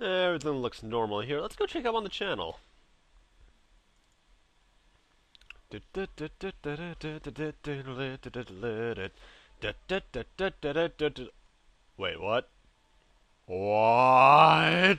Everything looks normal here. Let's go check out on the channel. Wait, what? What?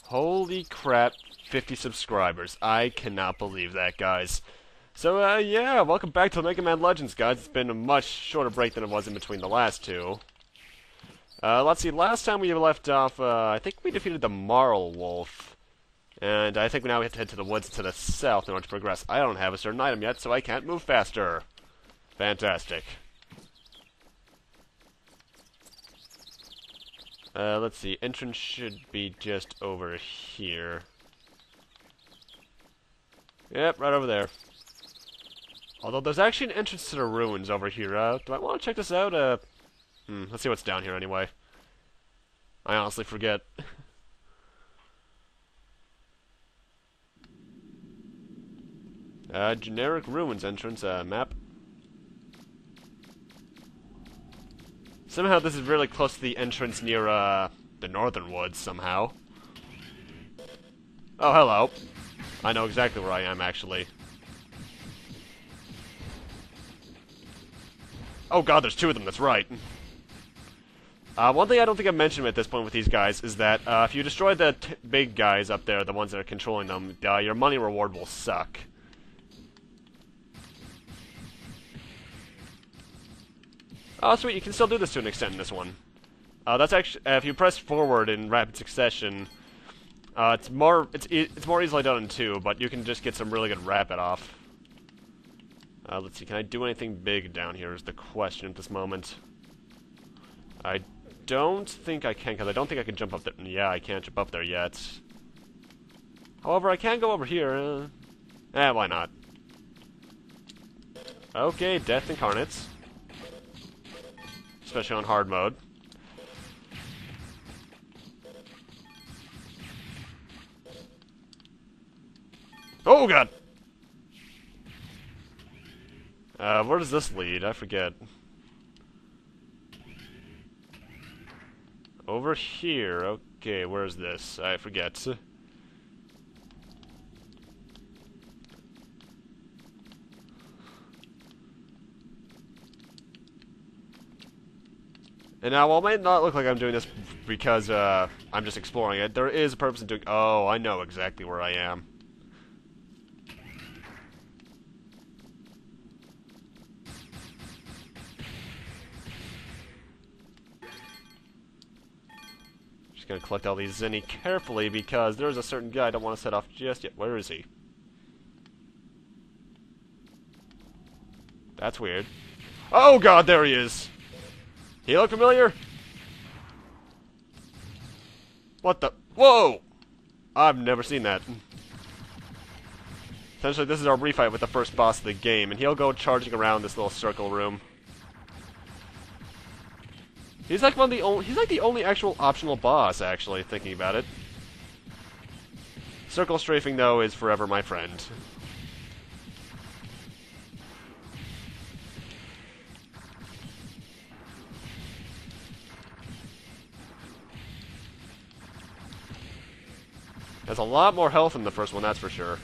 Holy crap, 50 subscribers. I cannot believe that, guys. So, yeah, welcome back to Mega Man Legends, guys. It's been a much shorter break than it was in between the last two. Let's see, last time we left off, I think we defeated the Marl Wolf. And I think now we have to head to the woods to the south in order to progress. I don't have a certain item yet, so I can't move faster. Fantastic. Let's see, entrance should be just over here. Yep, right over there. Although there's actually an entrance to the ruins over here. Do I want to check this out? Let's see what's down here anyway. I honestly forget. Generic ruins entrance, map. Somehow this is really close to the entrance near, the northern woods, somehow. Oh, hello. I know exactly where I am, actually. Oh god, there's two of them, that's right. One thing I don't think I mentioned at this point with these guys is that, if you destroy the big guys up there, the ones that are controlling them, your money reward will suck. Oh, sweet, you can still do this to an extent in this one. That's actually, if you press forward in rapid succession, it's more easily done in 2, but you can just get some really good rapid off. Let's see, can I do anything big down here is the question at this moment. I don't think I can, because I don't think I can jump up there. Yeah, I can't jump up there yet. However, I can go over here. Why not? Okay, Death Incarnates. Especially on hard mode. Oh god! Where does this lead? I forget. Over here. Okay, where's this? I forget. And now, while it might not look like I'm doing this because I'm just exploring it, there is a purpose in doing... Oh, I know exactly where I am. Just gonna collect all these Zenny carefully because there's a certain guy I don't want to set off just yet. Where is he? That's weird. Oh god, there he is! He look familiar? What the? Whoa! I've never seen that. Essentially, this is our refight with the first boss of the game, and he'll go charging around this little circle room. He's like he's like the only actual optional boss, actually, thinking about it. Circle strafing, though, is forever my friend. Has a lot more health in the first one, that's for sure.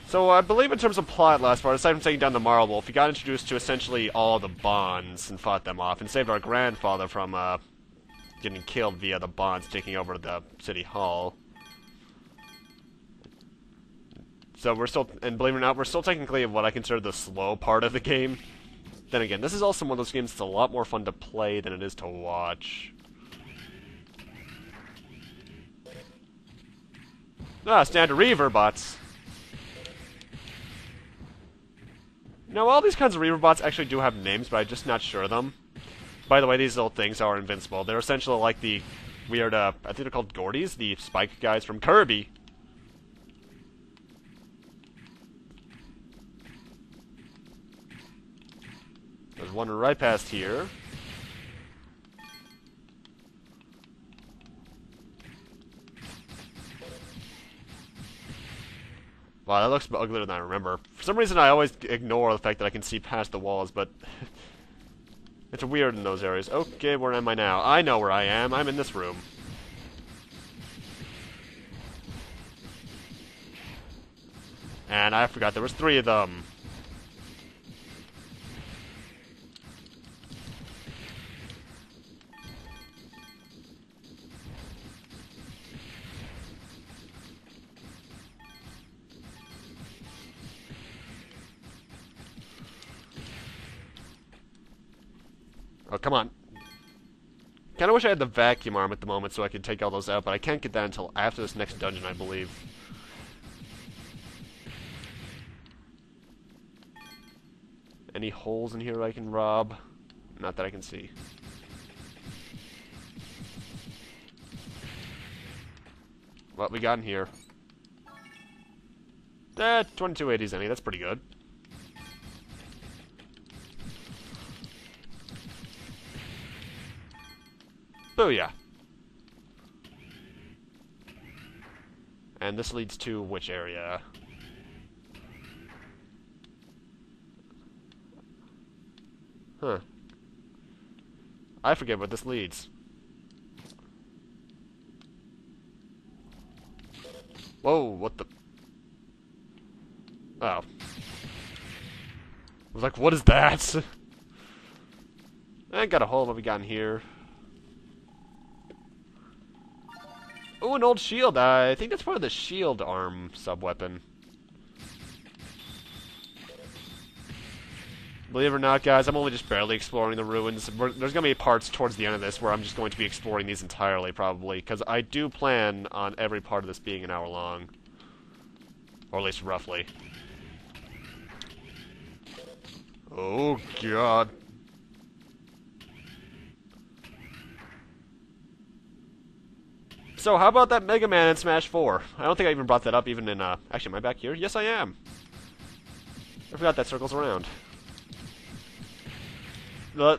So I believe in terms of plot last part, aside from taking down the Marl Wolf, we got introduced to essentially all the Bonds and fought them off, and saved our grandfather from getting killed via the Bonds taking over the city hall. So we're still, and believe it or not, we're still technically in what I consider the slow part of the game. Then again, this is also one of those games that's a lot more fun to play than it is to watch. Standard Reaver bots. Now, all these kinds of Reaver bots actually do have names, but I'm just not sure of them. By the way, these little things are invincible. They're essentially like the weird, I think they're called Gordies, the spike guys from Kirby. There's one right past here. Wow, that looks uglier than I remember. For some reason, I always ignore the fact that I can see past the walls, but it's weird in those areas. Okay, where am I now? I know where I am. I'm in this room. And I forgot there was 3 of them. Oh, come on. Kinda wish I had the vacuum arm at the moment so I could take all those out, but I can't get that until after this next dungeon, I believe. Any holes in here I can rob? Not that I can see. What we got in here? 2280s any, that's pretty good. Booyah! And this leads to which area? Huh. I forget what this leads. Whoa, what the... Oh. I was like, what is that? I got a hole. What we got in here? Oh, an old shield. I think that's part of the shield arm sub-weapon. Believe it or not, guys, I'm only just barely exploring the ruins. There's going to be parts towards the end of this where I'm just going to be exploring these entirely, probably, because I do plan on every part of this being an hour long. Or at least roughly. Oh, God. So, how about that Megaman in Smash 4? I don't think I even brought that up even in, actually, am I back here? Yes, I am! I forgot that circles around.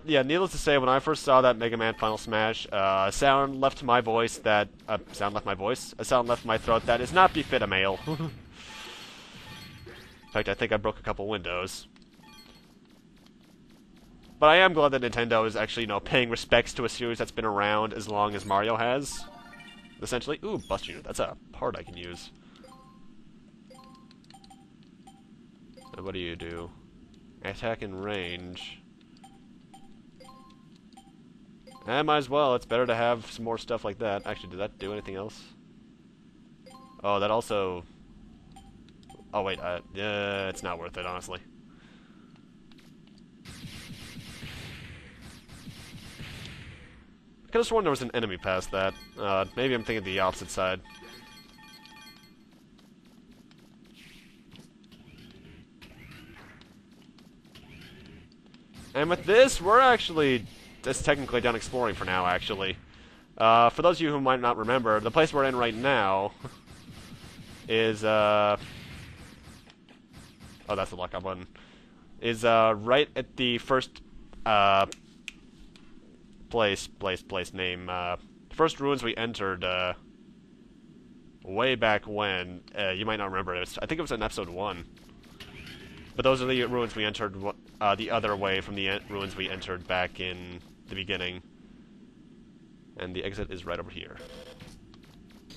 Yeah, needless to say, when I first saw that Mega Man Final Smash, a sound left my voice that... A sound left my throat that is not befit a male. In fact, I think I broke a couple windows. But I am glad that Nintendo is actually, you know, paying respects to a series that's been around as long as Mario has. Essentially. Ooh, bust unit. That's a part I can use. And what do you do? Attack and range. Might as well. It's better to have some more stuff like that. Actually, did that do anything else? Oh, that also... Oh, wait. It's not worth it, honestly. I could have sworn there was an enemy past that. Maybe I'm thinking the opposite side. And with this, we're actually just technically done exploring for now, actually. For those of you who might not remember, the place we're in right now is, oh, that's the lockup button. Is, right at the first, place name, first ruins we entered, way back when. You might not remember it. I think it was in episode 1. But those are the ruins we entered the other way from the ruins we entered back in the beginning. And the exit is right over here.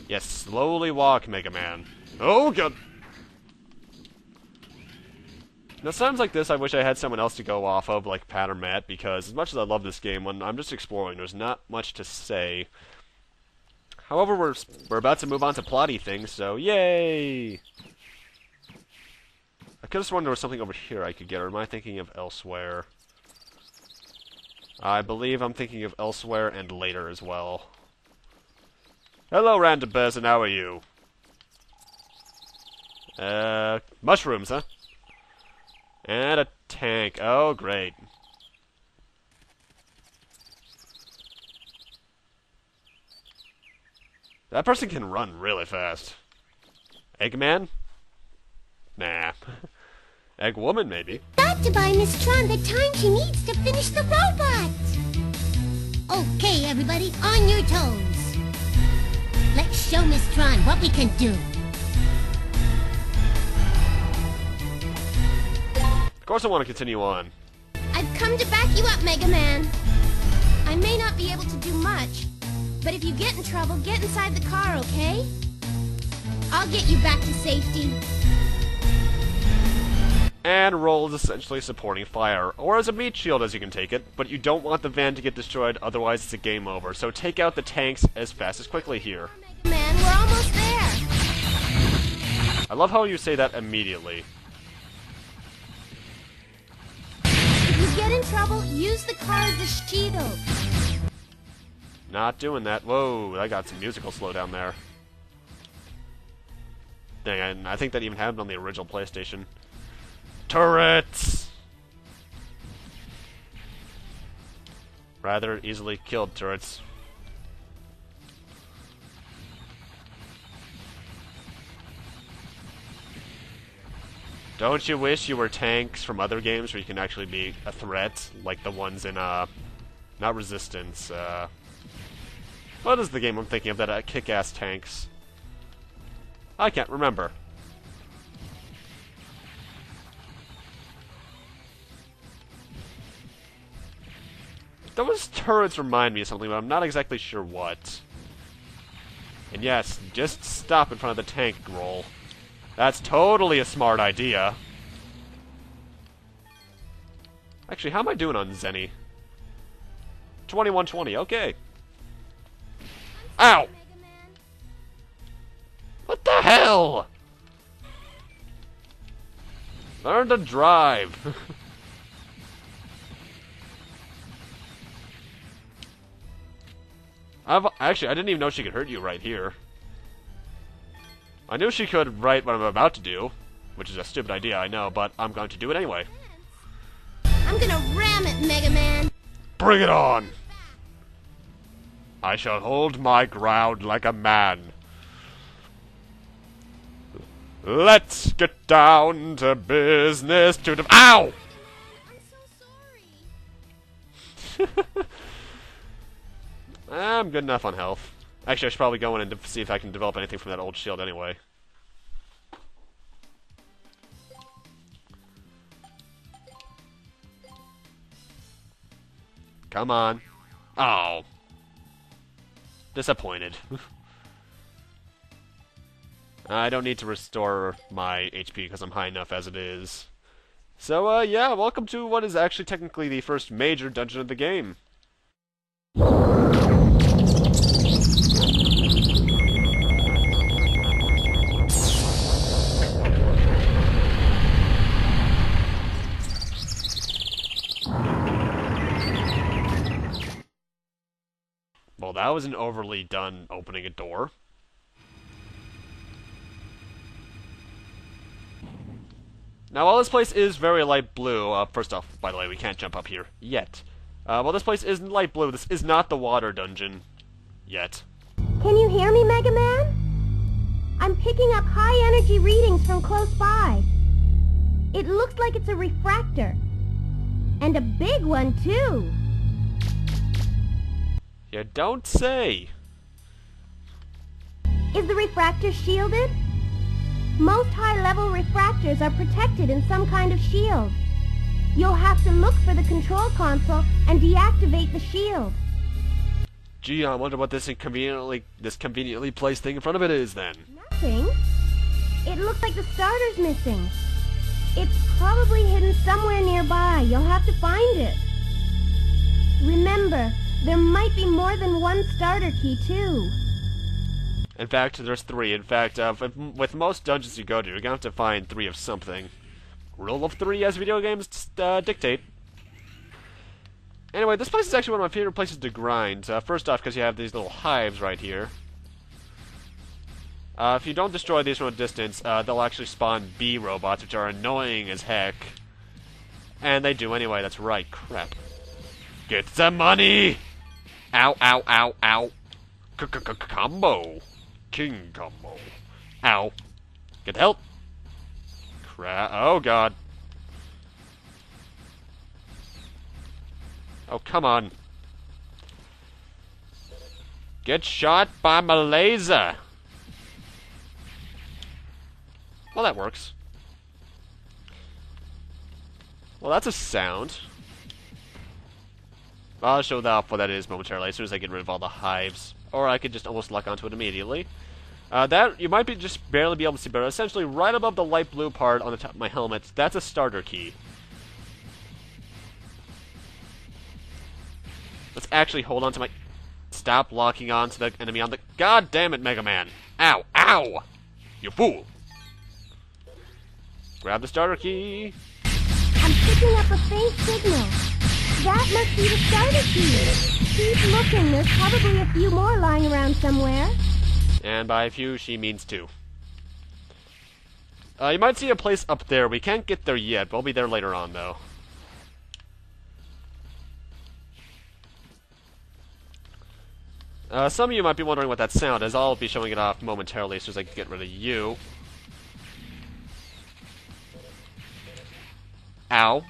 Yes, slowly walk, Mega Man. Oh, God! Now, times like this, I wish I had someone else to go off of, like Pat or Matt, because as much as I love this game, when I'm just exploring, there's not much to say. However, we're about to move on to plotty things, so yay! I could have sworn there was something over here I could get, or am I thinking of elsewhere? I believe I'm thinking of elsewhere and later as well. Hello, random person, how are you? Mushrooms, huh? And a tank. Oh, great. That person can run really fast. Eggman? Nah. Eggwoman, maybe. Got to buy Miss Tron the time she needs to finish the robot! Okay, everybody, on your toes. Let's show Miss Tron what we can do. Of course I want to continue on. I've come to back you up, Megaman. I may not be able to do much, but if you get in trouble, get inside the car, okay? I'll get you back to safety. And roll is essentially supporting fire, or as a meat shield as you can take it, but you don't want the van to get destroyed, otherwise it's a game over. So take out the tanks as fast as quickly here. Megaman, we're almost there. I love how you say that immediately. If you get in trouble, use the car as a shield. Not doing that. Whoa, I got some musical slowdown there. Dang, I think that even happened on the original PlayStation. Turrets! Rather easily killed turrets. Don't you wish you were tanks from other games where you can actually be a threat, like the ones in, not Resistance, what is the game I'm thinking of that kick-ass tanks? I can't remember. Those turrets remind me of something, but I'm not exactly sure what. And yes, just stop in front of the tank roll. That's totally a smart idea. Actually, how am I doing on Zenny? 2120, okay. Ow! What the hell? Learn to drive. Actually, I didn't even know she could hurt you right here. I knew she could right what I'm about to do, which is a stupid idea, I know, but I'm going to do it anyway. I'm gonna ram it, Megaman. Bring it on! I shall hold my ground like a man. Let's get down to business to the— Ow! I'm so sorry. I'm good enough on health. Actually, I should probably go in and see if I can develop anything from that old shield anyway. Come on. Oh. Disappointed. I don't need to restore my HP because I'm high enough as it is. So, yeah, welcome to what is actually technically the first major dungeon of the game. Well, that was an overly done opening a door. Now, while this place is very light blue, first off, by the way, we can't jump up here yet. While this place is light blue, this is not the water dungeon yet. Can you hear me, Megaman? I'm picking up high energy readings from close by. It looks like it's a refractor. And a big one, too. You don't say. Is the refractor shielded? Most high-level refractors are protected in some kind of shield. You'll have to look for the control console and deactivate the shield. Gee, I wonder what this conveniently placed thing in front of it is then. Nothing. It looks like the starter's missing. It's probably hidden somewhere nearby. You'll have to find it. Remember, there might be more than one starter key, too. In fact, there's 3. In fact, with most dungeons you go to, you're gonna have to find 3 of something. Rule of 3 as video games dictate. Anyway, this place is actually one of my favorite places to grind. First off, because you have these little hives right here. If you don't destroy these from a distance, they'll actually spawn bee robots, which are annoying as heck. And they do anyway, that's right. Crap. Get the money! Ow, ow, ow, ow. Combo. King combo. Ow. Get help. Crap. Oh, God. Oh, come on. Get shot by my laser. Well, that works. Well, that's a sound. I'll show that what that is momentarily as soon as I get rid of all the hives. Or I could just almost lock onto it immediately. That, you might just barely be able to see, but essentially right above the light blue part on the top of my helmet, that's a starter key. Let's actually hold on to my... Stop locking on to the enemy on the... God damn it, Megaman! Ow! Ow! You fool! Grab the starter key. I'm picking up a faint signal. That must be the starter key. Keep looking. There's probably a few more lying around somewhere. And by a few, she means 2. You might see a place up there. We can't get there yet, but we'll be there later on, though. Some of you might be wondering what that sound is. I'll be showing it off momentarily as soon as I can get rid of you. Ow.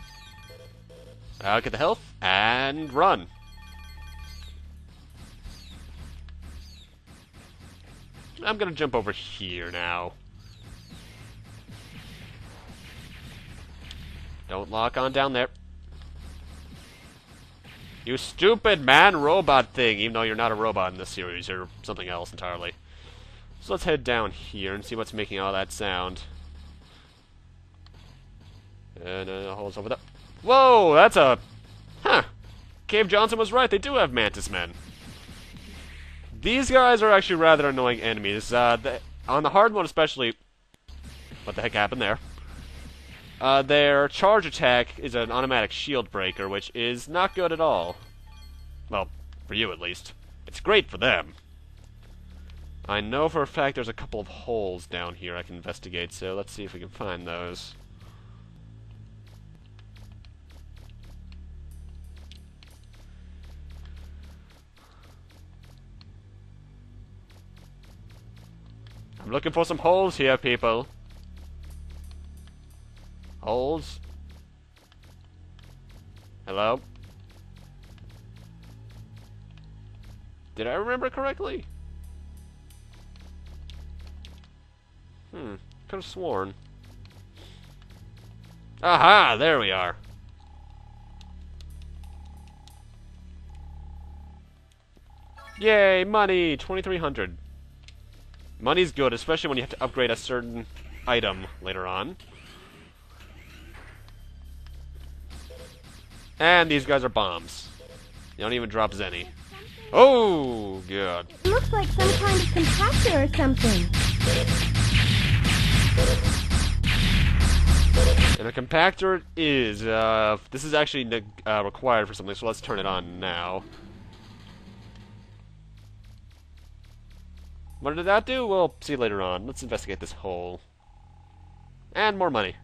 Get the health, and run. I'm gonna jump over here now. Don't lock on down there. You stupid man-robot thing, even though you're not a robot in this series, you're something else entirely. So let's head down here and see what's making all that sound. And hold over there. Whoa, that's a... Huh. Cave Johnson was right, they do have Mantis Men. These guys are actually rather annoying enemies. On the hard mode especially... What the heck happened there? Their charge attack is an automatic shield breaker, which is not good at all. Well, for you at least. It's great for them. I know for a fact there's a couple of holes down here I can investigate, so let's see if we can find those. I'm looking for some holes here, people. Holes? Hello? Did I remember correctly? Could have sworn. Aha! There we are. Yay! Money! 2,300. Money's good, especially when you have to upgrade a certain item later on. And these guys are bombs. They don't even drop Zenny. Oh, God. It looks like some kind of compactor or something. And a compactor is, this is actually required for something, so let's turn it on now. What did that do? We'll see later on. Let's investigate this hole. And more money.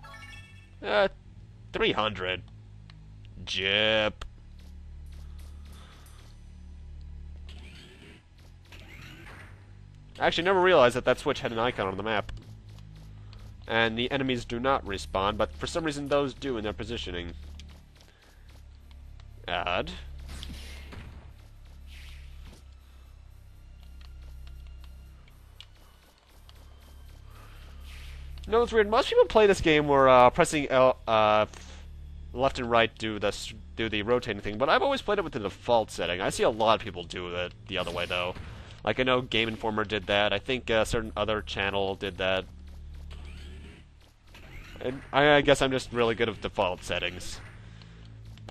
300. Jip. I actually never realized that that switch had an icon on the map. And the enemies do not respawn, but for some reason those do in their positioning. Odd. No, it's weird. Most people play this game where pressing L, left and right do the rotating thing, but I've always played it with the default setting. I see a lot of people do it the other way, though. Like, I know Game Informer did that. I think a certain other channel did that. And I guess I'm just really good at default settings.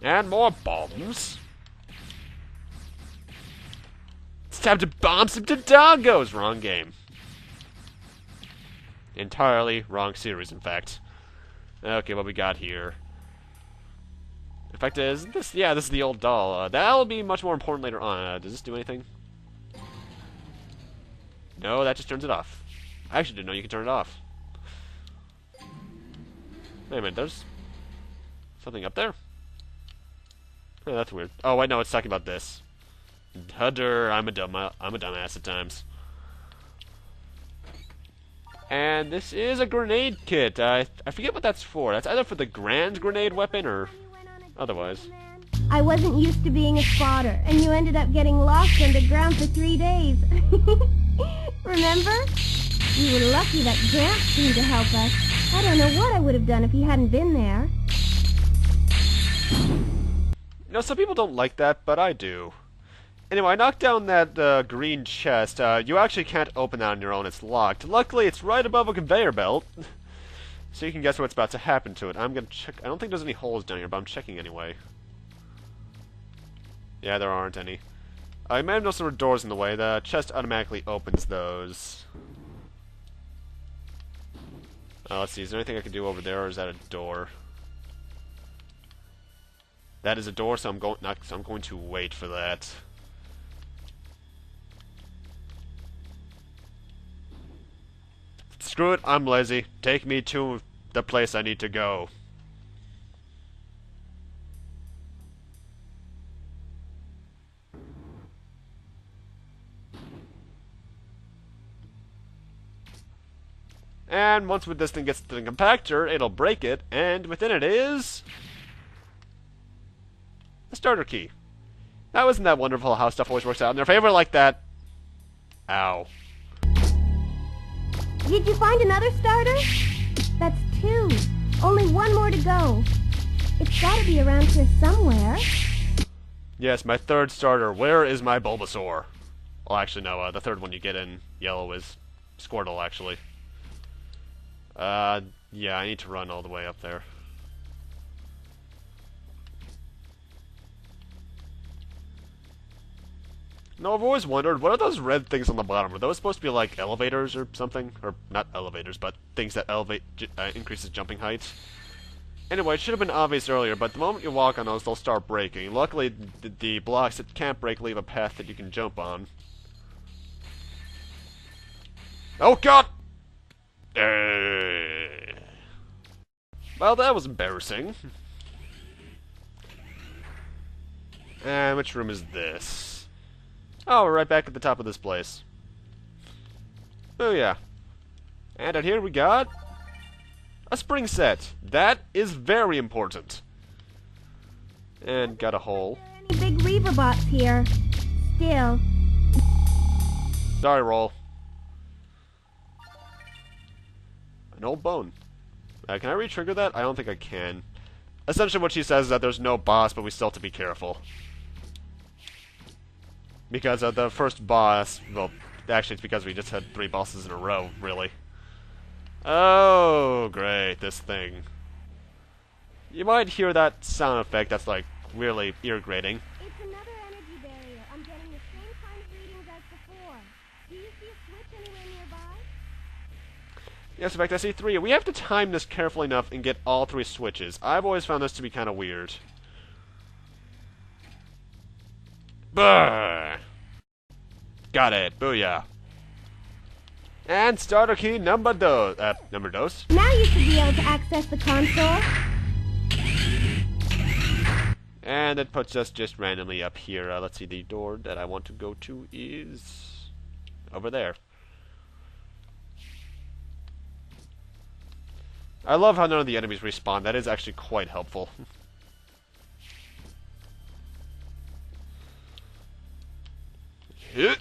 And more bombs. It's time to bomb some Dodongos! Wrong game. Entirely wrong series, in fact. Okay, what we got here? In fact, is this? Yeah, this is the old doll. That'll be much more important later on. Does this do anything? No, that just turns it off. I actually didn't know you could turn it off. Wait a minute, there's something up there? Oh, that's weird. Oh, I know, it's talking about this. Hudder, I'm a dumbass at times. And this is a grenade kit. I forget what that's for. That's either for the grand grenade weapon or otherwise. I wasn't used to being a spotter, and you ended up getting lost underground for 3 days. Remember? We were lucky that Gramps came to help us. I don't know what I would have done if he hadn't been there. You know, some people don't like that, but I do. Anyway, I knocked down that green chest. You actually can't open that on your own, it's locked. Luckily, it's right above a conveyor belt. So you can guess what's about to happen to it. I'm gonna check. I don't think there's any holes down here, but I'm checking anyway. Yeah, there aren't any. I may have noticed there were doors in the way. The chest automatically opens those. Let's see, is there anything I can do over there, or is that a door? That is a door, so I'm going to wait for that. Screw it, I'm lazy. Take me to the place I need to go. And once this thing gets to the compactor, it'll break it, and within it is a starter key. Now, isn't that wonderful how stuff always works out in their favor like that? Ow. Did you find another starter? That's 2. Only 1 more to go. It's gotta be around here somewhere. Yes, my 3rd starter. Where is my Bulbasaur? Well, actually, no. The 3rd one you get in yellow is Squirtle, actually. Yeah, I need to run all the way up there. No, I've always wondered, what are those red things on the bottom? Are those supposed to be like elevators or something? Or, not elevators, but things that elevate, increases jumping height? Anyway, it should have been obvious earlier, but the moment you walk on those, they'll start breaking. Luckily, the blocks that can't break leave a path that you can jump on. Oh god! Well, that was embarrassing. And which room is this? Oh, we're right back at the top of this place. Oh yeah. And out here we got a spring set. That is very important. And got a hole. Are there any big Reaver bots here? Still. Sorry, roll. An old bone. Can I re-trigger that? I don't think I can. Essentially what she says is that there's no boss, but we still have to be careful. Because the first boss, well, actually it's because we just had 3 bosses in a row, really. Oh, great, this thing. You might hear that sound effect that's like really ear-grating. It's another energy barrier. I'm getting the same kind of readings as before. Do you see a switch anywhere nearby? Yes, in fact, I see 3. We have to time this carefully enough and get all 3 switches. I've always found this to be kind of weird. Brrr! Got it. Booyah. And starter key number dos. Now you should be able to access the console. And it puts us just randomly up here. Let's see, the door that I want to go to is over there. I love how none of the enemies respawn. That is actually quite helpful. Hit.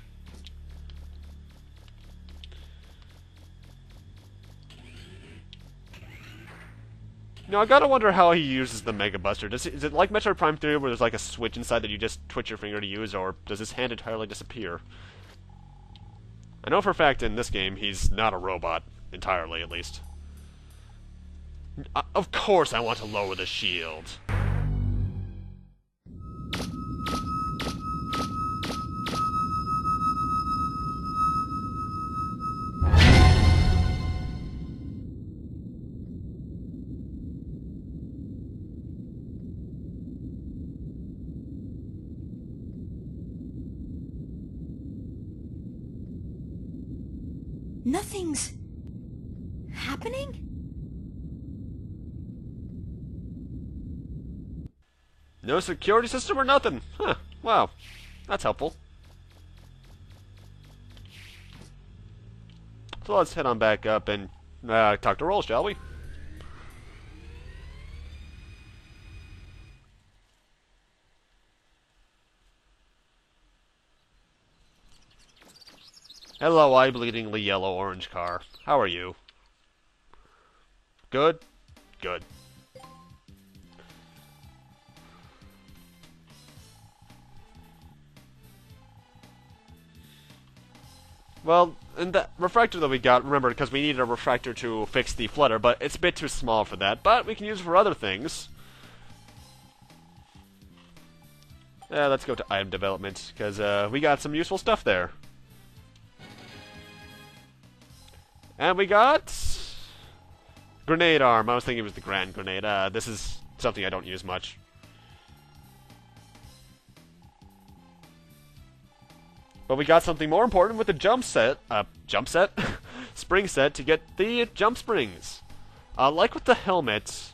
Now, I gotta wonder how he uses the Mega Buster. Is it like Metroid Prime 3 where there's like a switch inside that you just twitch your finger to use, or does his hand entirely disappear? I know for a fact in this game he's not a robot, entirely at least. Of course I want to lower the shield. Nothing's happening? No security system or nothing. Huh. Wow. That's helpful. So let's head on back up and talk to Roll, shall we? Hello, eye-bleedingly yellow-orange car. How are you? Good? Good. Well, and the refractor that we got, remember, because we needed a refractor to fix the flutter, but it's a bit too small for that, but we can use it for other things. Let's go to item development, because we got some useful stuff there. And we got... grenade arm. I was thinking it was the grand grenade. This is something I don't use much. But we got something more important with the jump set, spring set to get the jump springs. Like with the helmet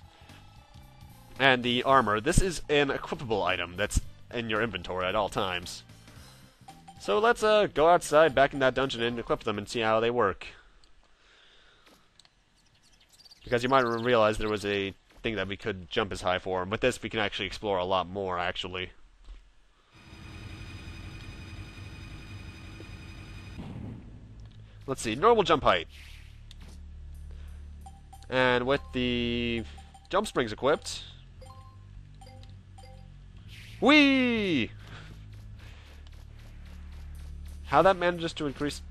and the armor, this is an equipable item that's in your inventory at all times. So let's go outside back in that dungeon and equip them and see how they work. Because you might realize there was a thing that we could jump as high for, and with this we can actually explore a lot more, actually. Let's see, normal jump height. And with the jump springs equipped... Whee! How that manages to increase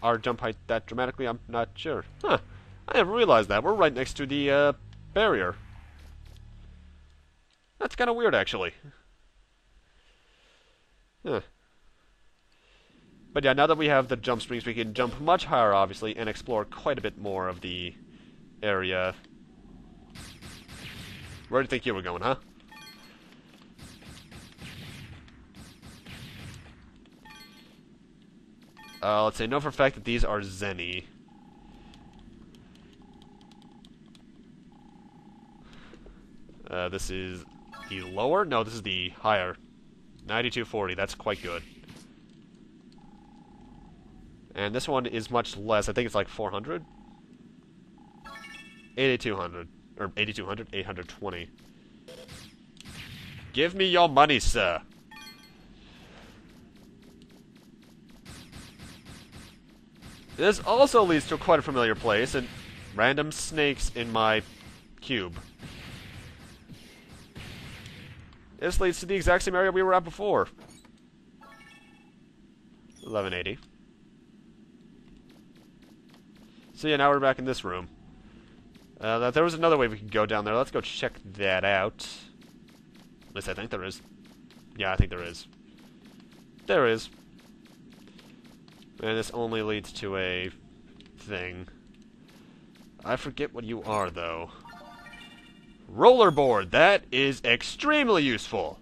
our jump height that dramatically, I'm not sure. Huh. I never realized that. We're right next to the barrier. That's kind of weird, actually. Huh. But yeah, now that we have the jump springs, we can jump much higher, obviously, and explore quite a bit more of the area. Where do you think you were going, huh? Let's say, know for a fact that these are Zenny. This is the lower? No, this is the higher. 9240, that's quite good. And this one is much less. I think it's like 400? 8200. Or 8200? 820. Give me your money, sir. This also leads to quite a familiar place, and random snakes in my cube. This leads to the exact same area we were at before. 1180. So yeah, now we're back in this room. There was another way we could go down there. Let's go check that out. At least I think there is. Yeah, I think there is. There is. And this only leads to a thing. I forget what you are, though. Rollerboard! That is extremely useful!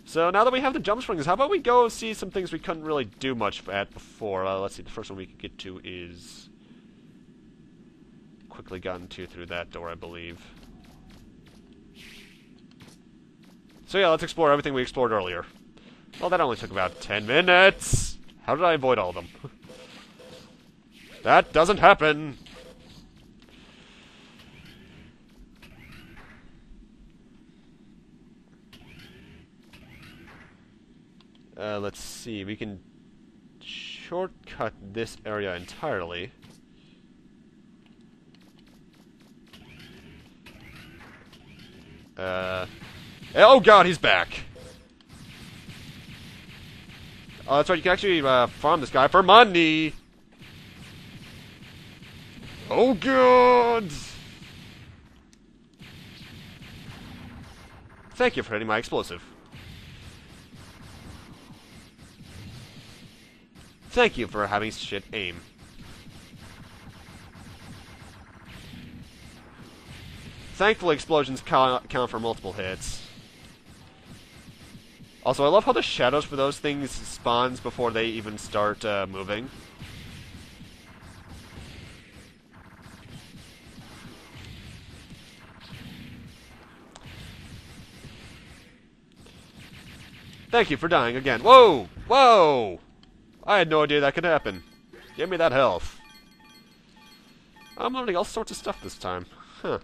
So now that we have the jump springs, how about we go see some things we couldn't really do much at before. Let's see, the first one we can get to is... quickly gotten to through that door, I believe. So yeah, let's explore everything we explored earlier. Well, that only took about 10 minutes! How did I avoid all of them? That doesn't happen! Let's see, we can shortcut this area entirely. Oh god, he's back! Oh, that's right, you can actually farm this guy for money! Oh god! Thank you for hitting my explosive. Thank you for having shit aim. Thankfully, explosions count for multiple hits. Also, I love how the shadows for those things spawns before they even start moving. Thank you for dying again. Whoa! Whoa! I had no idea that could happen. Give me that health. I'm learning all sorts of stuff this time. Huh.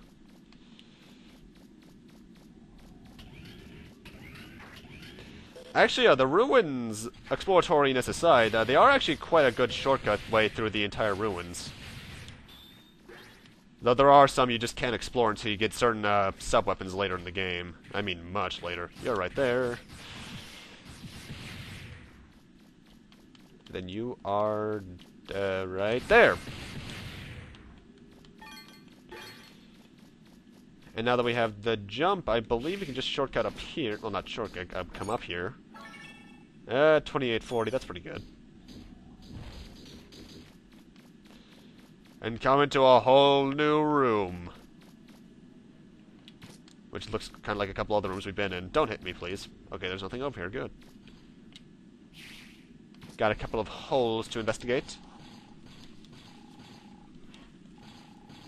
Actually, the ruins, exploratoriness aside, they are actually quite a good shortcut way through the entire ruins. Though there are some you just can't explore until you get certain sub-weapons later in the game. I mean, much later. You're right there. Then you are right there. And now that we have the jump, I believe we can just shortcut up here. Well, not shortcut, come up here. 2840, that's pretty good. And come into a whole new room. Which looks kind of like a couple other rooms we've been in. Don't hit me, please. Okay, there's nothing over here. Good. Got a couple of holes to investigate.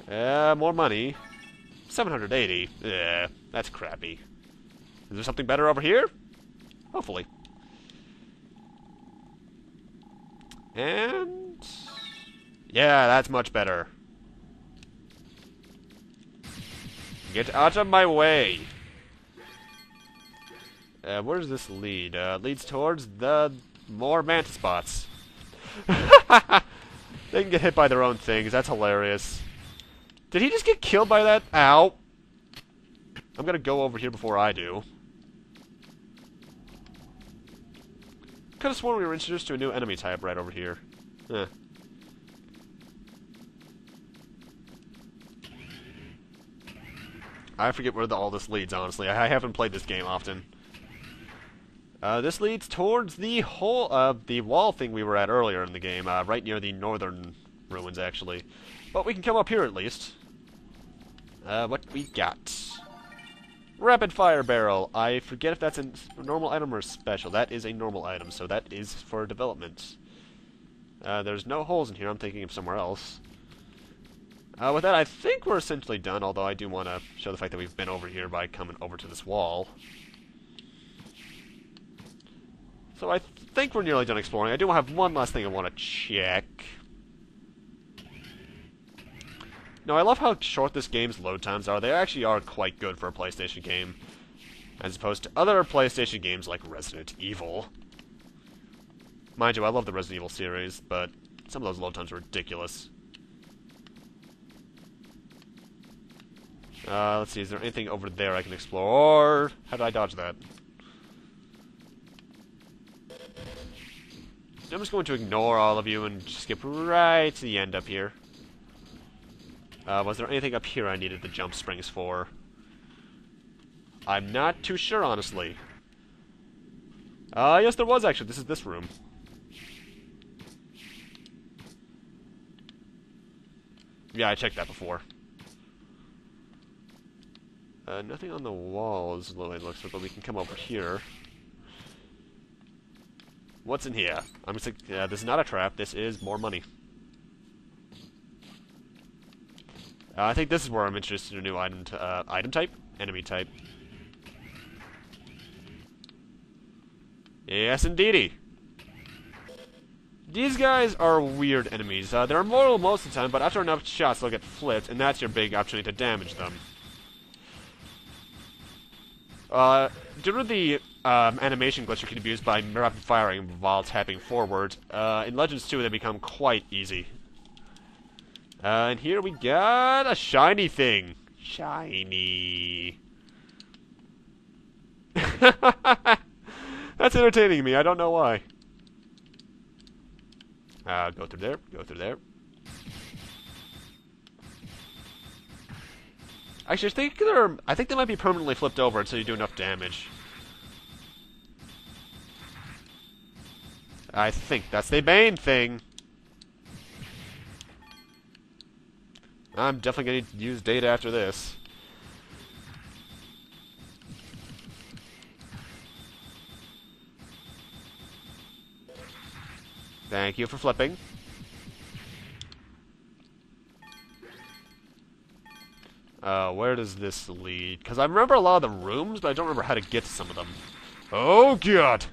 More money. 780. Yeah, that's crappy. Is there something better over here? Hopefully. And... yeah, that's much better. Get out of my way! Where does this lead? Leads towards the more mantis bots. They can get hit by their own things. That's hilarious. Did he just get killed by that? Ow! I'm gonna go over here before I do. Could have sworn we were introduced to a new enemy type right over here. Eh. I forget where all this leads, honestly. I haven't played this game often. This leads towards the the wall thing we were at earlier in the game, right near the northern ruins, actually. But we can come up here at least. What we got? Rapid fire barrel. I forget if that's a normal item or special. That is a normal item, so that is for development. There's no holes in here. I'm thinking of somewhere else. With that, I think we're essentially done, although I do want to show the fact that we've been over here by coming over to this wall. So I think we're nearly done exploring. I do have one last thing I want to check. Now, I love how short this game's load times are. They actually are quite good for a PlayStation game, as opposed to other PlayStation games like Resident Evil. Mind you, I love the Resident Evil series, but some of those load times are ridiculous. Let's see, is there anything over there I can explore? Or, how did I dodge that? I'm just going to ignore all of you and skip right to the end up here. Was there anything up here I needed the jump springs for? I'm not too sure, honestly. Yes, there was actually. This is this room. Yeah, I checked that before. Nothing on the walls, the way it looks like, but we can come over here. What's in here? I'm just this is not a trap. This is more money. I think this is where I'm interested in a new item type? Enemy type. Yes, indeedy. These guys are weird enemies. They're immortal most of the time, but after enough shots, they'll get flipped, and that's your big opportunity to damage them. Due to the animation glitch you can abuse by rapid firing while tapping forward, in Legends 2 they become quite easy. And here we got a shiny thing. Shiny. That's entertaining me. I don't know why. Go through there. Go through there. Actually, I think they might be permanently flipped over until you do enough damage. I think that's the main thing. I'm definitely going to use data after this. Thank you for flipping. Where does this lead? Because I remember a lot of the rooms, but I don't remember how to get to some of them. Oh, God!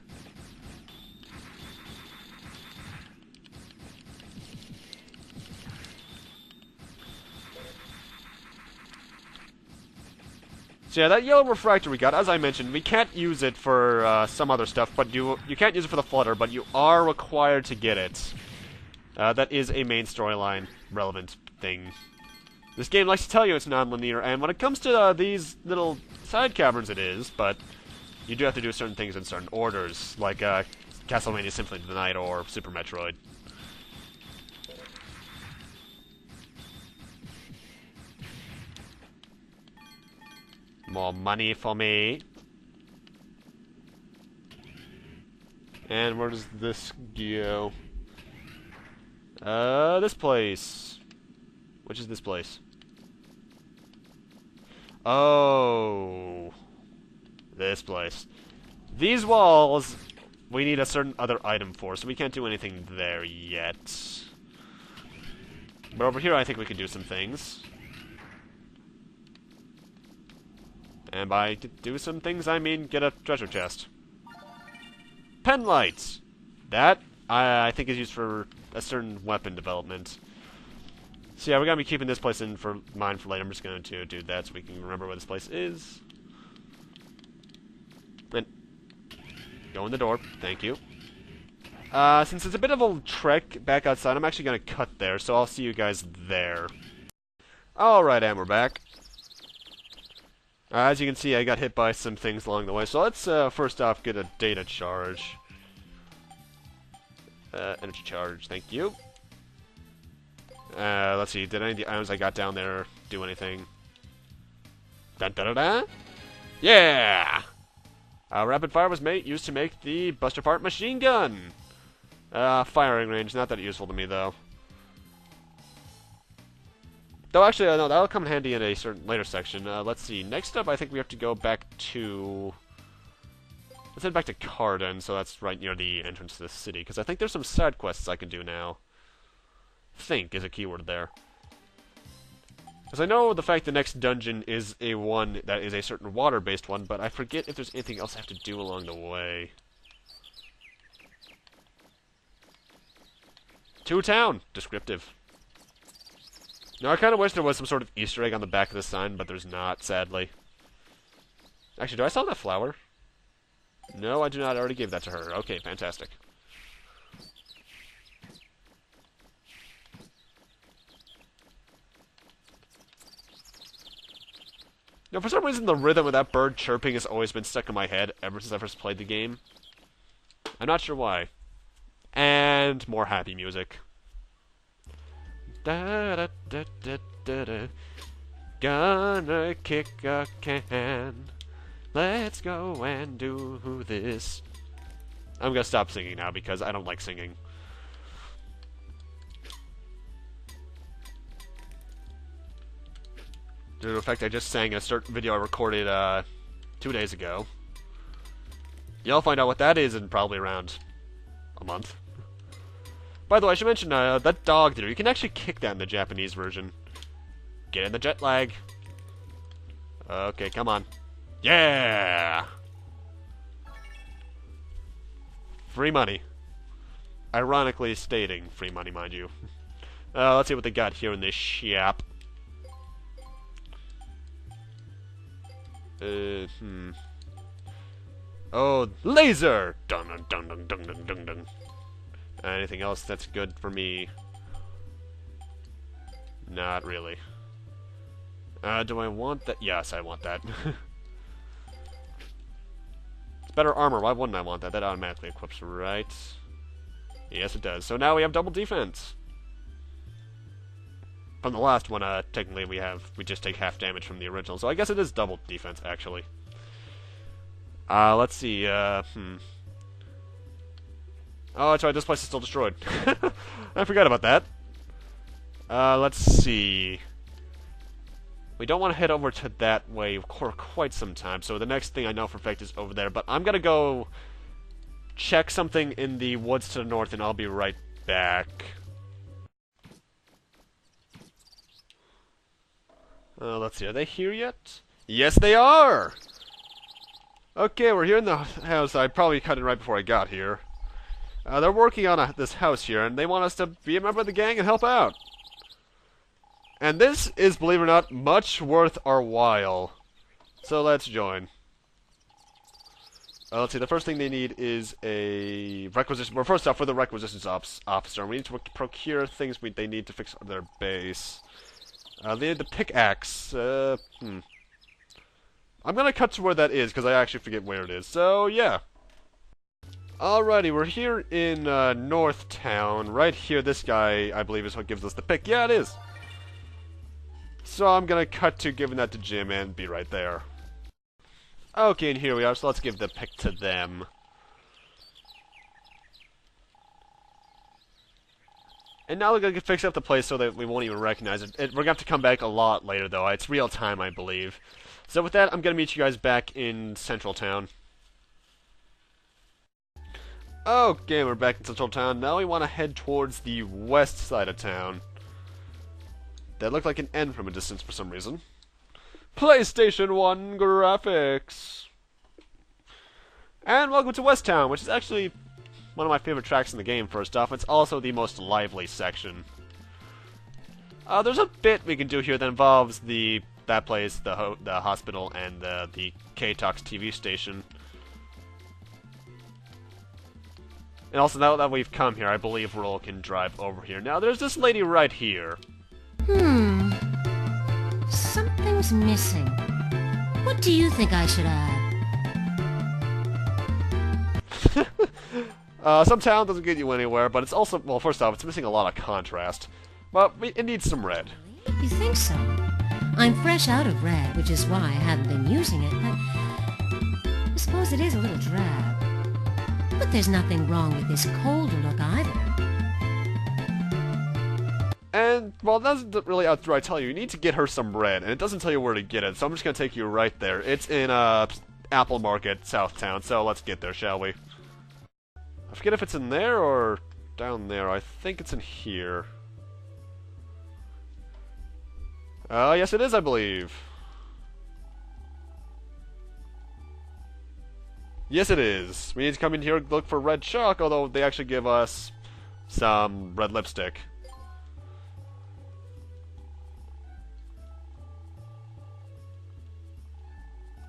So yeah, that yellow refractor we got, as I mentioned, we can't use it for some other stuff, but you can't use it for the flutter, but you are required to get it. That is a main storyline relevant thing. This game likes to tell you it's non-linear, and when it comes to these little side caverns it is, but you do have to do certain things in certain orders, like Castlevania Symphony of the Night or Super Metroid. More money for me. And where does this go? This place. Which is this place? Oh. This place. These walls, we need a certain other item for, so we can't do anything there yet. But over here, I think we can do some things. And by do some things, I mean get a treasure chest. Pen lights! That, I think, is used for a certain weapon development. So yeah, we're going to be keeping this place in for mind for later. I'm just going to do that so we can remember where this place is. And go in the door. Thank you. Since it's a bit of a trek back outside, I'm actually going to cut there, so I'll see you guys there. Alright, and we're back. As you can see, I got hit by some things along the way, so let's first off get a data charge. Energy charge, thank you. Let's see, did any of the items I got down there do anything? Dun dun dun dun! Yeah! Rapid fire was used to make the Buster Part machine gun! Firing range, not that useful to me, though. Though, actually, no, that'll come in handy in a certain later section. Let's see, next up, I think we have to go back to... Let's head back to Carden, so that's right near the entrance to the city, because I think there's some side quests I can do now. Think is a keyword there. Because I know the fact the next dungeon is a one that is a certain water-based one, but I forget if there's anything else I have to do along the way. To town! Descriptive. Now, I kind of wish there was some sort of Easter egg on the back of the sign, but there's not, sadly. Actually, do I sell that flower? No, I do not. I already gave that to her. Okay, fantastic. Now, for some reason, the rhythm of that bird chirping has always been stuck in my head ever since I first played the game. I'm not sure why. And more happy music. Da da da da da da. Gonna kick a can. Let's go and do this. I'm gonna stop singing now because I don't like singing. Due to the fact I just sang a certain video I recorded 2 days ago. You'll find out what that is in probably around a month. By the way, I should mention that dog there. You can actually kick that in the Japanese version. Get in the jet lag. Okay, come on. Yeah! Free money. Ironically stating free money, mind you. Let's see what they got here in this shop. Oh, laser! Dun dun dun dun dun dun dun dun. Anything else that's good for me? Not really. Do I want that? Yes, I want that. It's better armor. Why wouldn't I want that? That automatically equips, right? Yes, it does. So now we have double defense. From the last one, technically we just take half damage from the original. So I guess it is double defense, actually. Let's see, Oh, that's right, this place is still destroyed. I forgot about that. Let's see. We don't want to head over to that way for quite some time, so the next thing I know for a fact is over there. But I'm gonna go check something in the woods to the north, and I'll be right back. Let's see, are they here yet? Yes, they are! Okay, we're here in the house. I probably cut it right before I got here. They're working on this house here, and they want us to be a member of the gang and help out. And this is, believe it or not, much worth our while. So let's join. Let's see, the first thing they need is a requisition. Well, first off, for the requisitions officer, we need to procure things they need to fix their base. They need the pickaxe. I'm gonna cut to where that is, because I actually forget where it is. So, yeah. Alrighty, we're here in North Town. Right here, this guy, I believe, is what gives us the pick. Yeah, it is. So I'm gonna cut to giving that to Jim and be right there. Okay, and here we are, so let's give the pick to them. And now we're gonna fix up the place so that we won't even recognize it. We're gonna have to come back a lot later, though. It's real time, I believe. So with that, I'm gonna meet you guys back in Central Town. Okay, we're back in Central Town. Now we want to head towards the west side of town. That looked like an N from a distance for some reason. PlayStation 1 graphics! And welcome to West Town, which is actually one of my favorite tracks in the game, first off. It's also the most lively section. There's a bit we can do here that involves that place, the hospital, and the K-Tox TV station. And also, now that we've come here, I believe Roll can drive over here. Now, there's this lady right here. Something's missing. What do you think I should add? Some town doesn't get you anywhere, but it's also, well, first off, it's missing a lot of contrast. But it needs some red. You think so? I'm fresh out of red, which is why I haven't been using it, but I suppose it is a little drab. But there's nothing wrong with this colder look either. And, well, that doesn't really outright tell you. You need to get her some red, and it doesn't tell you where to get it, so I'm just going to take you right there. It's in, Apple Market, Southtown, so let's get there, shall we? I forget if it's in there or down there. I think it's in here. Yes it is, I believe. Yes, it is. We need to come in here and look for red chalk, although they actually give us some red lipstick.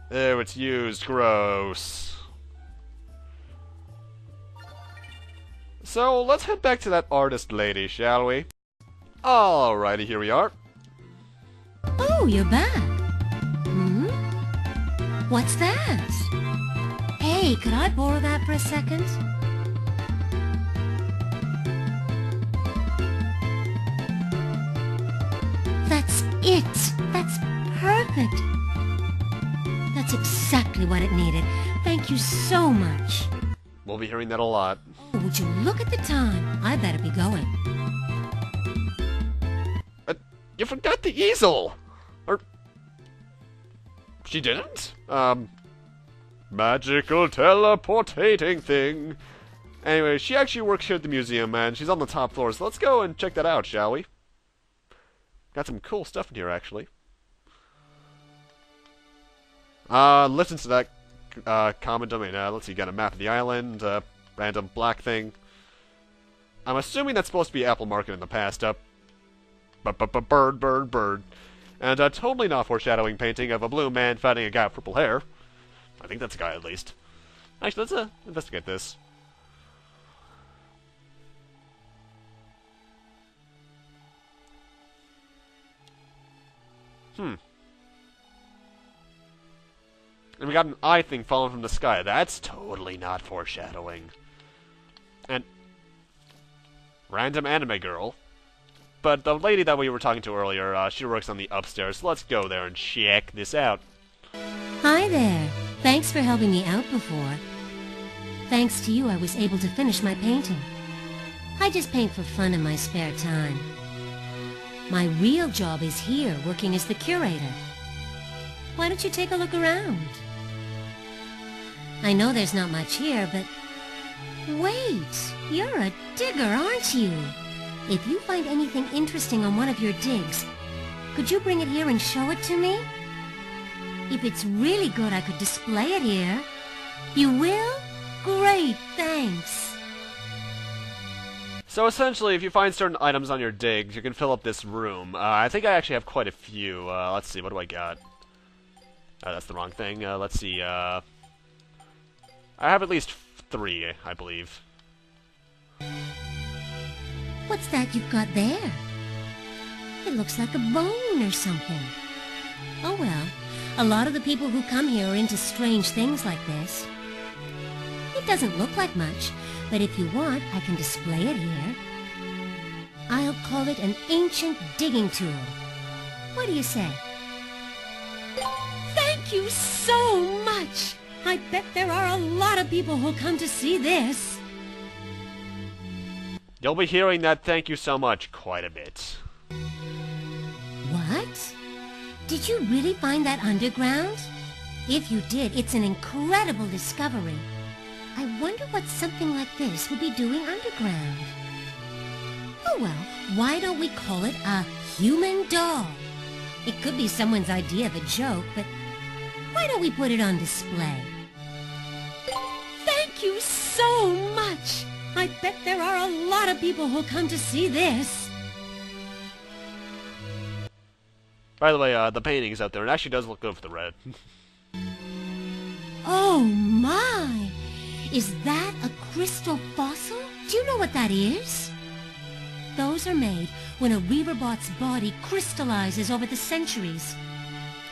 There, it's used. Gross. So, let's head back to that artist lady, shall we? Alrighty, here we are. Oh, you're back. What's that? Hey, could I borrow that for a second? That's it! That's perfect! That's exactly what it needed. Thank you so much. We'll be hearing that a lot. Oh, would you look at the time? I better be going. You forgot the easel! Or... she didn't? Magical teleportating thing. Anyway, she actually works here at the museum, and she's on the top floor, so let's go and check that out, shall we? Got some cool stuff in here, actually. Listen to that common domain. Let's see, got a map of the island, random black thing. I'm assuming that's supposed to be Apple Market in the past. Bird. And totally not foreshadowing painting of a blue man fighting a guy with purple hair. I think that's a guy, at least. Actually, let's investigate this. And we got an eye thing falling from the sky. That's totally not foreshadowing. And... random anime girl. But the lady that we were talking to earlier, she works on the upstairs, so let's go there and check this out. Hi there. Thanks for helping me out before. Thanks to you, I was able to finish my painting. I just paint for fun in my spare time. My real job is here, working as the curator. Why don't you take a look around? I know there's not much here, but... wait! You're a digger, aren't you? If you find anything interesting on one of your digs, could you bring it here and show it to me? If it's really good, I could display it here. You will? Great, thanks. So essentially, if you find certain items on your digs, you can fill up this room. I think I actually have quite a few. Let's see, what do I got? That's the wrong thing. Let's see, I have at least 3, I believe. What's that you've got there? It looks like a bone or something. Oh well, a lot of the people who come here are into strange things like this. It doesn't look like much, but if you want, I can display it here. I'll call it an ancient digging tool. What do you say? Thank you so much! I bet there are a lot of people who'll come to see this. You'll be hearing that thank you so much quite a bit. What? Did you really find that underground? If you did, it's an incredible discovery. I wonder what something like this would be doing underground. Oh well, why don't we call it a human doll? It could be someone's idea of a joke, but why don't we put it on display? Thank you so much! I bet there are a lot of people who'll come to see this. By the way, the painting's out there. It actually does look good for the red. Oh my! Is that a crystal fossil? Do you know what that is? Those are made when a Reaverbot's body crystallizes over the centuries.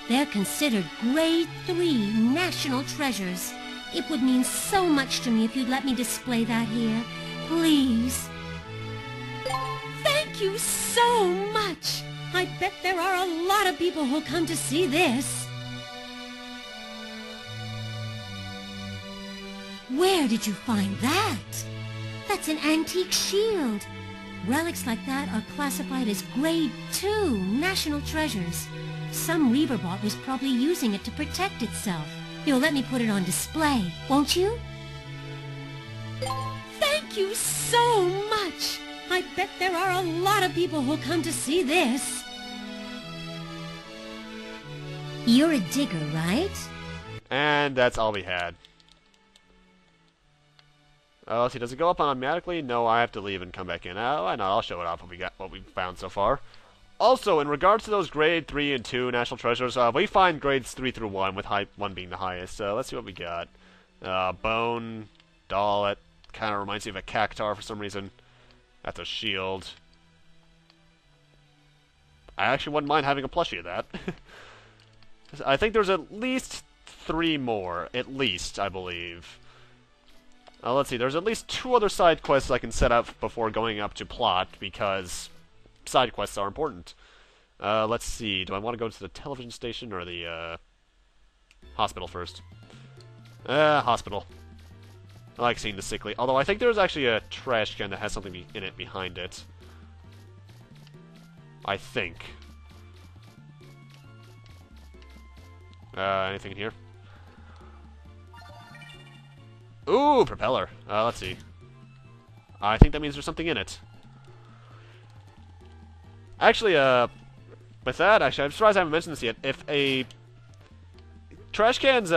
They're considered Grade 3 national treasures. It would mean so much to me if you'd let me display that here. Please. Thank you so much! I bet there are a lot of people who'll come to see this. Where did you find that? That's an antique shield. Relics like that are classified as Grade 2 national treasures. Some Reaverbot was probably using it to protect itself. You'll let me put it on display, won't you? Thank you so much! I bet there are a lot of people who'll come to see this. You're a digger, right? And that's all we had. Let's see, does it go up automatically? No, I have to leave and come back in. Oh, I know, I'll show it off what we found so far. Also, in regards to those grade 3 and 2 national treasures, we find grades 3 through 1, with 1 being the highest. So let's see what we got. Bone, doll, that kind of reminds me of a cactar for some reason. That's a shield. I actually wouldn't mind having a plushie of that. I think there's at least 3 more, at least, I believe. Let's see, there's at least 2 other side quests I can set up before going up to plot, because side quests are important. Let's see, do I want to go to the television station or the hospital first? Hospital. I like seeing the sickly. Although I think there's actually a trash can that has something in it behind it. I think. Anything in here? Ooh, propeller. Let's see. I think that means there's something in it. Actually, with that, I'm surprised I haven't mentioned this yet. If a trash can's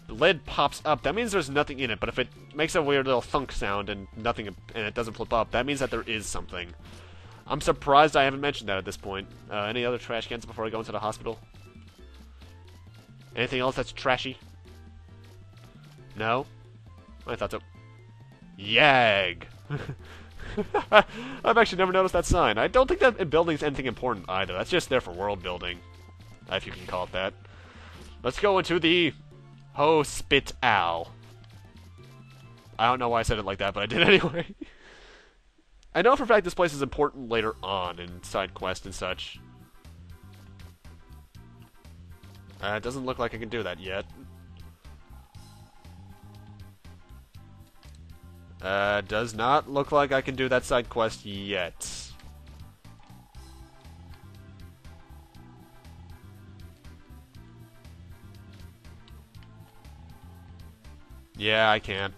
lid pops up, that means there's nothing in it. But if it makes a weird little thunk sound and nothing, and it doesn't flip up, that means that there is something. I'm surprised I haven't mentioned that at this point. Any other trash cans before I go into the hospital? Anything else that's trashy? No? I thought so. Yag! I've actually never noticed that sign. I don't think that building's anything important either. That's just there for world building, if you can call it that. Let's go into the hospital. I don't know why I said it like that, but I did anyway. I know for a fact this place is important later on in Sidequest and such. It doesn't look like I can do that yet. Does not look like I can do that side quest yet. Yeah, I can't.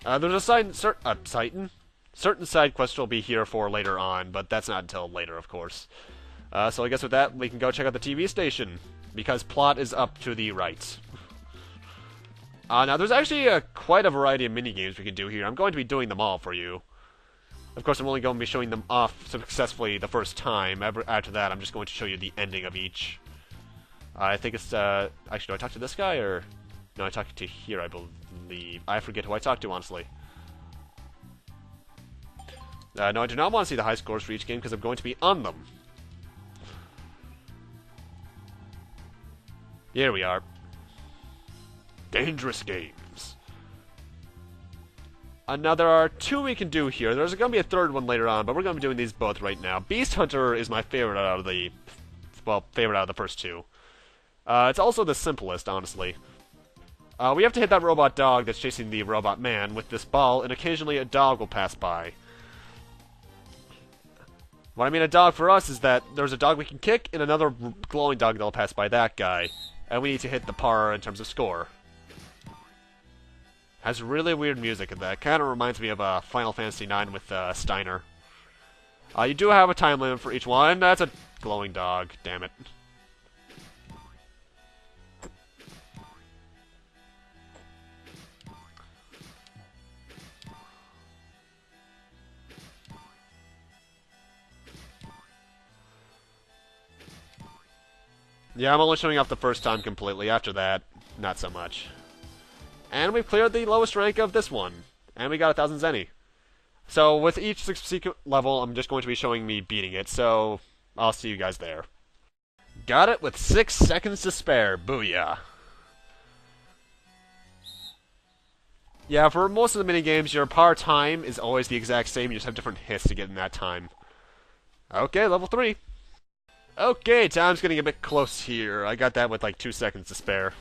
There's a certain side quest will be here for later on, but that's not until later, of course. So I guess with that, we can go check out the TV station, because plot is up to the right. Now, there's actually quite a variety of mini-games we can do here. I'm going to be doing them all for you. Of course, I'm only going to be showing them off successfully the first time. After that, I'm just going to show you the ending of each. I think it's, actually, do I talk to this guy, or... No, I talk to here, I believe. I forget who I talk to, honestly. No, I do not want to see the high scores for each game, because I'm going to be on them. Here we are. Dangerous games. Now, there are two we can do here. There's going to be a third one later on, but we're going to be doing these both right now. Beast Hunter is my favorite out of the... well, favorite out of the first two. It's also the simplest, honestly. We have to hit that robot dog that's chasing the robot man with this ball, and occasionally a dog will pass by. What I mean a dog for us is that there's a dog we can kick, and another glowing dog that'll pass by that guy. And we need to hit the par in terms of score. Has really weird music in that. Kind of reminds me of Final Fantasy IX with Steiner. You do have a time limit for each one. That's a glowing dog. Damn it. Yeah, I'm only showing off the first time completely. After that, not so much. And we've cleared the lowest rank of this one. And we got 1,000 Zenny. So, with each subsequent level, I'm just going to be showing me beating it, so I'll see you guys there. Got it with 6 seconds to spare. Booyah. Yeah, for most of the minigames, your par time is always the exact same. You just have different hits to get in that time. Okay, level 3. Okay, time's getting a bit close here. I got that with like 2 seconds to spare.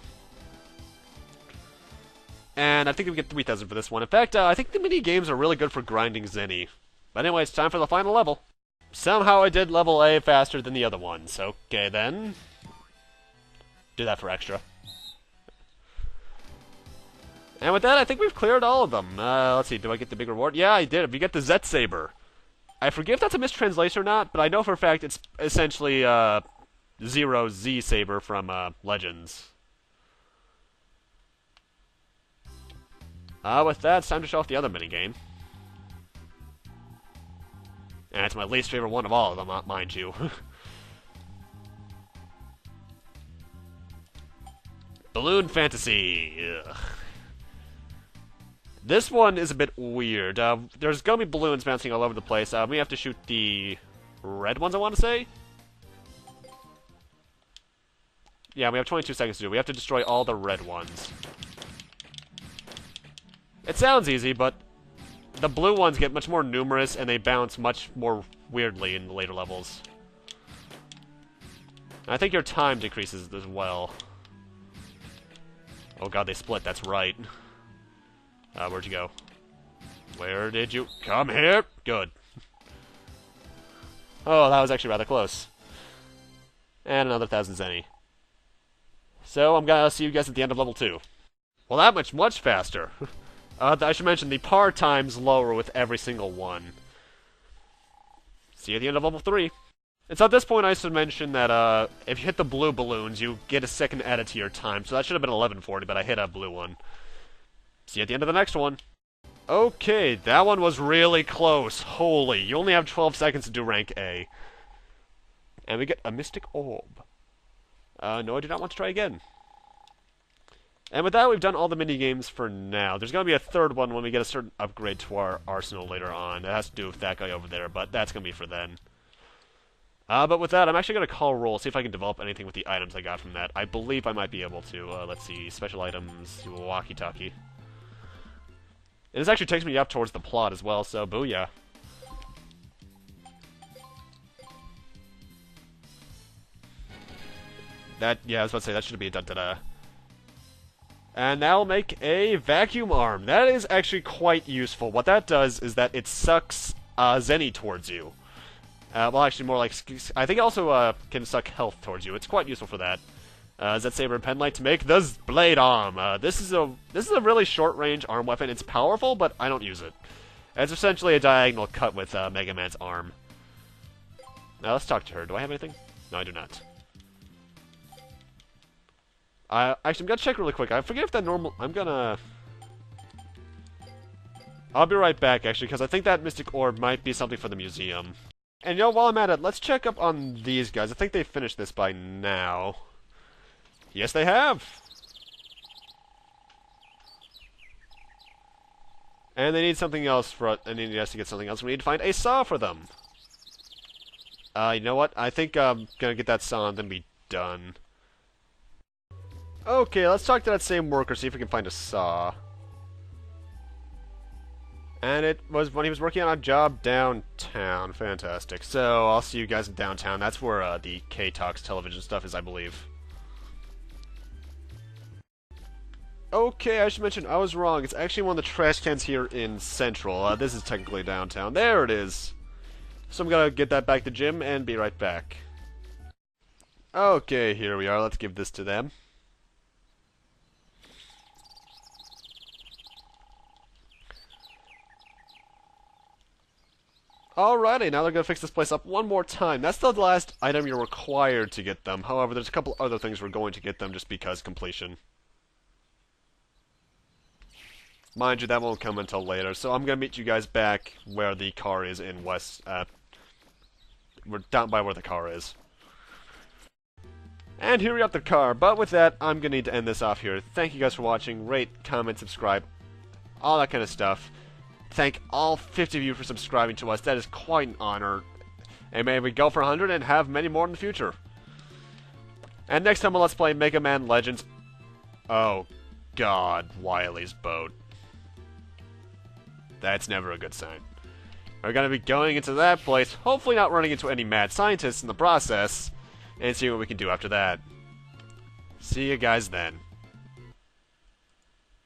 And I think we get 3,000 for this one. In fact, I think the mini games are really good for grinding Zenny. But anyway, it's time for the final level. Somehow I did level A faster than the other ones. Okay, then. Do that for extra. And with that, I think we've cleared all of them. Let's see, do I get the big reward? Yeah, I did. We get the Z Saber. I forget if that's a mistranslation or not, but I know for a fact it's essentially Zero Z Saber from Legends. With that, it's time to show off the other minigame. And it's my least favorite one of all of them, mind you. Balloon Fantasy. Ugh. This one is a bit weird. There's gonna be balloons bouncing all over the place. We have to shoot the red ones, I want to say. Yeah, we have 22 seconds to do. We have to destroy all the red ones. It sounds easy, but the blue ones get much more numerous, and they bounce much more weirdly in the later levels. And I think your time decreases as well. Oh god, they split, that's right. Where'd you go? Where did you come here? Good. Oh, that was actually rather close. And another 1,000 Zenny. So, I'm gonna see you guys at the end of level 2. Well, that much faster. I should mention, the par time's lower with every single one. See you at the end of level 3. And so at this point, I should mention that if you hit the blue balloons, you get a second added to your time. So that should have been 1140, but I hit a blue one. See you at the end of the next one. Okay, that one was really close. Holy, you only have 12 seconds to do rank A. And we get a Mystic Orb. No, I do not want to try again. And with that, we've done all the mini-games for now. There's going to be a third one when we get a certain upgrade to our arsenal later on. It has to do with that guy over there, but that's going to be for then. But with that, I'm actually going to call roll, see if I can develop anything with the items I got from that. I believe I might be able to. Let's see, special items, walkie-talkie. And this actually takes me up towards the plot as well, so booyah. Yeah, I was about to say, that should be a da-da-da. And that'll make a vacuum arm. That is actually quite useful. What that does is that it sucks Zenny towards you. Well, actually, more like... I think it also can suck health towards you. It's quite useful for that. Z Saber and Penlight to make the Blade Arm. This is a really short-range arm weapon. It's powerful, but I don't use it. It's essentially a diagonal cut with Megaman's arm. Now, let's talk to her. Do I have anything? No, I do not. Actually, I'm gonna check really quick. I forget if that normal... I'll be right back, actually, because I think that Mystic Orb might be something for the museum. And, you know, while I'm at it, let's check up on these guys. I think they finished this by now. Yes, they have! And they need something else they need us to get something else. We need to find a saw for them. You know what? I think I'm gonna get that saw and then be done. Okay, let's talk to that same worker, see if we can find a saw. And it was when he was working on a job downtown. Fantastic. So, I'll see you guys in downtown. That's where the K-Talks television stuff is, I believe. Okay, I should mention, I was wrong. It's actually one of the trash cans here in Central. This is technically downtown. There it is. So I'm gonna get that back to Jim and be right back. Okay, here we are. Let's give this to them. Alrighty, now they're gonna fix this place up one more time. That's the last item you're required to get them. However, there's a couple other things we're going to get them just because completion. Mind you, that won't come until later, so I'm gonna meet you guys back where the car is in West, we're down by where the car is. And here we have the car, but with that, I'm gonna need to end this off here. Thank you guys for watching, rate, comment, subscribe, all that kind of stuff. Thank all 50 of you for subscribing to us, that is quite an honor. And may we go for 100 and have many more in the future. And next time we'll Let's Play Mega Man Legends. Oh god, Wily's boat. That's never a good sign. We're gonna be going into that place, hopefully not running into any mad scientists in the process, and seeing what we can do after that. See you guys then.